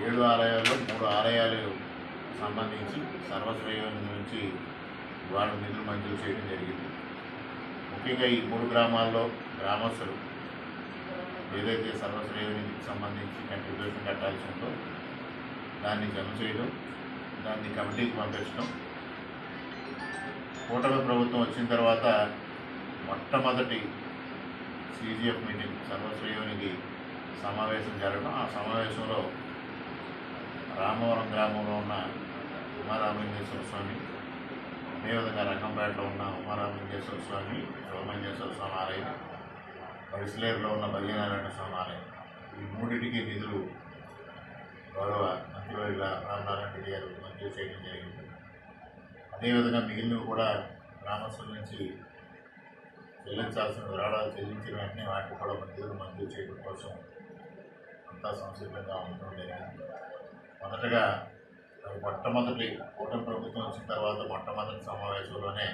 7 ఆలయాల్లో 3 ఆలయాలు సంబంధించి సర్వశ్రేయం నుంచి వాళ్ళు నిధులు మంజూరు చేయడం జరిగింది. ముఖ్యంగా ఈ 3 గ్రామాల్లో గ్రామస్తులు ఏదైతే సర్వశ్రేయానికి సంబంధించి కంట్రిబ్యూషన్ కట్టాల్సి ఉందో దాన్ని జమ చేయడం, దాన్ని కమిటీకి పంపించడం. కూటమి ప్రభుత్వం వచ్చిన తర్వాత మొట్టమొదటి CGF మీటింగ్ సర్వశ్రేయానికి సమావేశం జరగడం. ఆ సమావేశంలో రామవరం గ్రామంలో ఉన్న ఉమారామలింగేశ్వర స్వామి, అదేవిధంగా రంగంపేటలో ఉన్న ఉమారామలింగేశ్వర స్వామి, శివలింగేశ్వర స్వామి ఆలయం, పరిసలేరులో ఉన్న బల్లినారాయణ స్వామి ఆలయం, ఈ మూడింటికి నిధులు గౌరవ మంత్రివర్యుల రామనారాయణ రెడ్డి గారు మంజూరు చేయడం జరిగింది. అదేవిధంగా మిగిలినవి కూడా గ్రామస్తుల నుంచి చెల్లించాల్సిన విరాళాలు చెల్లించిన వెంటనే వాటికి కూడా మంజూరు చేయడం కోసం అంతా సంసిద్ధంగా ఉండడం జరిగింది. మొదటగా మొట్టమొదటి కూటమి ప్రభుత్వం వచ్చిన తర్వాత మొట్టమొదటి సమావేశంలోనే